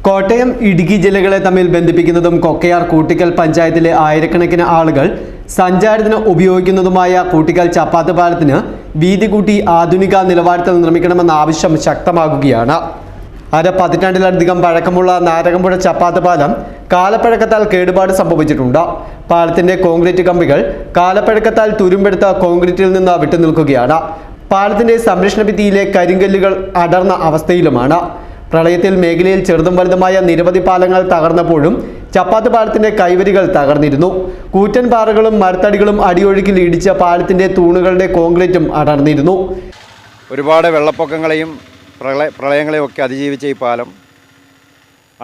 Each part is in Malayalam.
കോട്ടയം ഇടുക്കി ജില്ലകളെ തമ്മിൽ ബന്ധിപ്പിക്കുന്നതും കൊക്കയാർ കൂട്ടിക്കൽ പഞ്ചായത്തിലെ ആയിരക്കണക്കിന് ആളുകൾ സഞ്ചാരത്തിന് ഉപയോഗിക്കുന്നതുമായ കൂട്ടിക്കൽ ചപ്പാത്ത് പാലത്തിന് വീതി കൂട്ടി ആധുനിക നിലവാരത്തിൽ നിർമ്മിക്കണമെന്ന ആവശ്യം ശക്തമാകുകയാണ്. പതിറ്റാണ്ടിലധികം പഴക്കമുള്ള നാരകമ്പുഴ ചപ്പാത്ത് പാലം കാലപ്പഴക്കത്താൽ കേടുപാട് സംഭവിച്ചിട്ടുണ്ട്. പാലത്തിന്റെ കോൺക്രീറ്റ് കമ്പികൾ കാലപ്പഴക്കത്താൽ തുരുമ്പെടുത്ത കോൺക്രീറ്റിൽ നിന്ന് വിട്ടുനിൽക്കുകയാണ്. പാലത്തിന്റെ സംരക്ഷണ ഭിത്തിയിലെ കരിങ്കല്ലുകൾ അടർന്ന അവസ്ഥയിലുമാണ്. പ്രളയത്തിൽ മേഖലയിൽ ചെറുതും വലുതുമായ നിരവധി പാലങ്ങൾ തകർന്നപ്പോഴും ചപ്പാത്ത് പാലത്തിന്റെ കൈവരികൾ തകർന്നിരുന്നു. കൂറ്റൻ പാറകളും മരത്തടികളും അടിയൊഴുക്കിൽ ഇടിച്ച പാലത്തിന്റെ തൂണുകളുടെ കോൺക്രീറ്റും അടർന്നിരുന്നു. ഒരുപാട് വെള്ളപ്പൊക്കങ്ങളെയും പ്രളയങ്ങളെയും ഒക്കെ അതിജീവിച്ച ഈ പാലം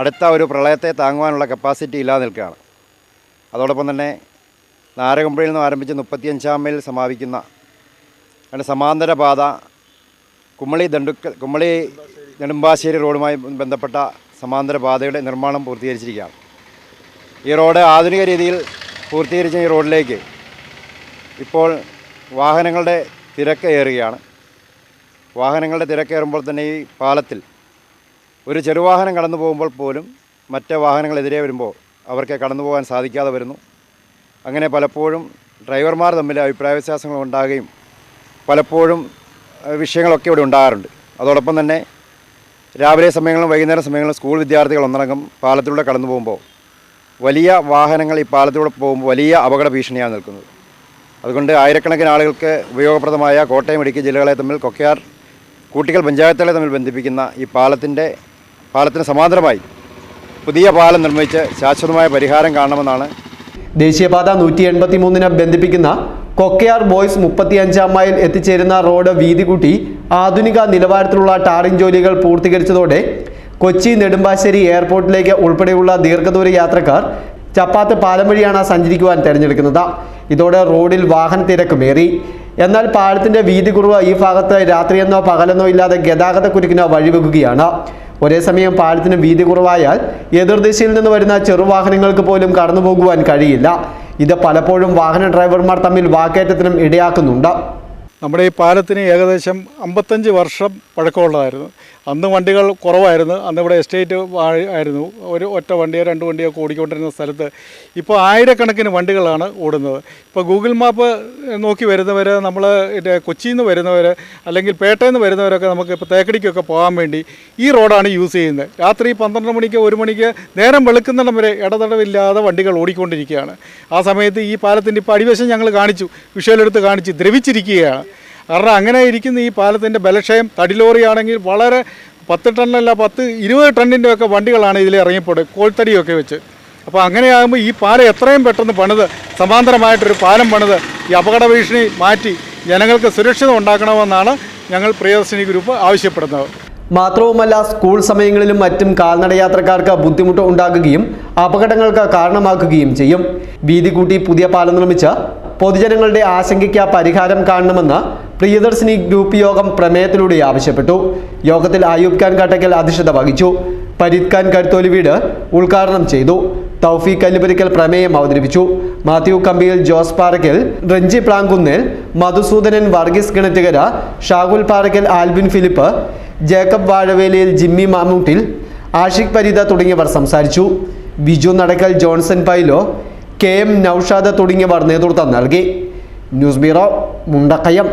അടുത്ത ഒരു പ്രളയത്തെ താങ്ങുവാനുള്ള കപ്പാസിറ്റി ഇല്ലാതെ നിൽക്കുകയാണ്. അതോടൊപ്പം തന്നെ നാരകമ്പുഴയിൽ നിന്ന് ആരംഭിച്ച് 35 മൈൽ സമാപിക്കുന്ന അതിൻ്റെ സമാന്തര പാത കുമ്മളി നെടുമ്പാശ്ശേരി റോഡുമായി ബന്ധപ്പെട്ട സമാന്തര പാതയുടെ നിർമ്മാണം പൂർത്തീകരിച്ചിരിക്കുകയാണ്. ഈ റോഡ് ആധുനിക രീതിയിൽ പൂർത്തീകരിച്ച ഈ റോഡിലേക്ക് ഇപ്പോൾ വാഹനങ്ങളുടെ തിരക്ക് ഏറുകയാണ്. വാഹനങ്ങളുടെ തിരക്കേറുമ്പോൾ തന്നെ ഈ പാലത്തിൽ ഒരു ചെറുവാഹനം കടന്നു പോകുമ്പോൾ പോലും മറ്റ് വാഹനങ്ങളെതിരെ വരുമ്പോൾ അവർക്ക് കടന്നു പോകാൻ സാധിക്കാതെ വരുന്നു. അങ്ങനെ പലപ്പോഴും ഡ്രൈവർമാർ തമ്മിൽ അഭിപ്രായ വ്യത്യാസങ്ങൾ ഉണ്ടാകുകയും പലപ്പോഴും വിഷയങ്ങളൊക്കെ ഇവിടെ ഉണ്ടാകാറുണ്ട്. അതോടൊപ്പം തന്നെ രാവിലെ സമയങ്ങളിലും വൈകുന്നേരം സമയങ്ങളിലും സ്കൂൾ വിദ്യാർത്ഥികൾ ഒന്നടങ്കം പാലത്തിലൂടെ കടന്നു പോകുമ്പോൾ വലിയ വാഹനങ്ങൾ ഈ പാലത്തിലൂടെ പോകുമ്പോൾ വലിയ അപകട ഭീഷണിയാണ് നിൽക്കുന്നത്. അതുകൊണ്ട് ആയിരക്കണക്കിന് ആളുകൾക്ക് ഉപയോഗപ്രദമായ കോട്ടയം ഇടുക്കി ജില്ലകളെ തമ്മിൽ കൊക്കയാർ കൂട്ടിക്കൽ പഞ്ചായത്തുകളെ തമ്മിൽ ബന്ധിപ്പിക്കുന്ന ഈ പാലത്തിന് സമാന്തരമായി പുതിയ പാലം നിർമ്മിച്ച് ശാശ്വതമായ പരിഹാരം കാണണമെന്നാണ്. ദേശീയപാത 183 ബന്ധിപ്പിക്കുന്ന കൊക്കയാർ ബോയ്സ് 35 മൈൽ എത്തിച്ചേരുന്ന റോഡ് വീതി കൂട്ടി ആധുനിക നിലവാരത്തിലുള്ള ടാറിംഗ് ജോലികൾ പൂർത്തീകരിച്ചതോടെ കൊച്ചി നെടുമ്പാശ്ശേരി എയർപോർട്ടിലേക്ക് ഉൾപ്പെടെയുള്ള ദീർഘദൂര യാത്രക്കാർ ചപ്പാത്ത് പാലം വഴിയാണ് സഞ്ചരിക്കുവാൻ തിരഞ്ഞെടുക്കുന്നത്. ഇതോടെ റോഡിൽ വാഹന തിരക്കുമേറി. എന്നാൽ പാലത്തിന്റെ വീതി കുറവ് ഈ ഭാഗത്ത് രാത്രിയെന്നോ പകലെന്നോ ഇല്ലാതെ ഗതാഗത കുരുക്കിന് വഴിവെക്കുകയാണ്. ഒരേ സമയം പാലത്തിന് വീതി കുറവായാൽ എതിർദിശയിൽ നിന്ന് വരുന്ന ചെറുവാഹനങ്ങൾക്ക് പോലും കടന്നു പോകുവാൻ കഴിയില്ല. ഇത് പലപ്പോഴും വാഹന ഡ്രൈവർമാർ തമ്മിൽ വാക്കേറ്റത്തിനും ഇടയാക്കുന്നുണ്ട്. നമ്മുടെ ഈ പാലത്തിന് ഏകദേശം 55 വർഷം പഴക്കമുള്ളതായിരുന്നു. അന്ന് വണ്ടികൾ കുറവായിരുന്നു. അന്ന് ഇവിടെ എസ്റ്റേറ്റ് ആയിരുന്നു. ഒരു ഒറ്റ വണ്ടിയോ 2 വണ്ടിയോ ഓടിക്കൊണ്ടിരുന്ന സ്ഥലത്ത് ഇപ്പോൾ ആയിരക്കണക്കിന് വണ്ടികളാണ് ഓടുന്നത്. ഇപ്പോൾ ഗൂഗിൾ മാപ്പ് നോക്കി വരുന്നവർ, നമ്മൾ കൊച്ചിയിൽ നിന്ന് വരുന്നവർ അല്ലെങ്കിൽ പേട്ടയിൽ നിന്ന് വരുന്നവരൊക്കെ നമുക്ക് ഇപ്പോൾ തേക്കടിക്കൊക്കെ പോകാൻ വേണ്ടി ഈ റോഡാണ് യൂസ് ചെയ്യുന്നത്. രാത്രി 12 മണിക്ക് 1 മണിക്ക് നേരം വെളുക്കുന്നിടം വരെ ഇടതടവില്ലാതെ വണ്ടികൾ ഓടിക്കൊണ്ടിരിക്കുകയാണ്. ആ സമയത്ത് ഈ പാലത്തിൻ്റെ ഇപ്പോൾ അടിവശം ഞങ്ങൾ കാണിച്ചു, വിഷ്വലെടുത്ത് കാണിച്ച് ദ്രവിച്ചിരിക്കുകയാണ്. കാരണം അങ്ങനെ ഇരിക്കുന്ന ഈ പാലത്തിൻ്റെ ബലക്ഷയം തടിലോറിയാണെങ്കിൽ വളരെ 10 ടണ്ണല്ല 10-20 ടണ്ണിൻ്റെ ഒക്കെ വണ്ടികളാണ് ഇതിൽ ഇറങ്ങിപ്പോടുന്നത്, കോൾത്തടിയൊക്കെ വെച്ച്. അപ്പോൾ അങ്ങനെയാകുമ്പോൾ ഈ പാലം എത്രയും പെട്ടെന്ന് പണിത് സമാന്തരമായിട്ടൊരു പാലം പണിത് ഈ അപകട ഭീഷണി മാറ്റി ജനങ്ങൾക്ക് സുരക്ഷിതം ഉണ്ടാക്കണമെന്നാണ് ഞങ്ങൾ പ്രിയദർശിനി ഗ്രൂപ്പ് ആവശ്യപ്പെടുന്നത്. മാത്രവുമല്ല, സ്കൂൾ സമയങ്ങളിലും മറ്റും കാൽനടയാത്രക്കാർക്ക് ബുദ്ധിമുട്ട് ഉണ്ടാക്കുകയും അപകടങ്ങൾക്ക് കാരണമാക്കുകയും ചെയ്യും. വീതി കൂട്ടി പുതിയ പാലം നിർമ്മിച്ച് പൊതുജനങ്ങളുടെ ആശങ്കയ്ക്ക് പരിഹാരം കാണണമെന്ന് പ്രിയദർശിനി ഗ്രൂപ്പ് യോഗം പ്രമേയത്തിലൂടെ ആവശ്യപ്പെട്ടു. യോഗത്തിൽ അയൂബ് ഖാൻ കട്ടക്കൽ അധ്യക്ഷത വഹിച്ചു. ഫരീദ് ഖാൻ കരുത്തോലി വീട് ഉദ്ഘാടനം ചെയ്തു. തൗഫീഖ് കല്ലുപരിക്കൽ പ്രമേയം അവതരിപ്പിച്ചു. Mathew Kambiyil, Jose Parackal, Ranji Plankunnel, Madhusoodanan, Varghese Kinattukara, Shahul Parackal, Albin Philip, Jacob Vazhavelil, Jimmy Mamoottil, Ashiq Pareeda തുടങ്ങിയവർ സംസാരിച്ചു. ബിജു നടക്കൽ, ജോൺസൺ പൈലോ, KM നൌഷാദ് തുടങ്ങിയവർ നേതൃത്വം നൽകി. News bureau, Mundakayam.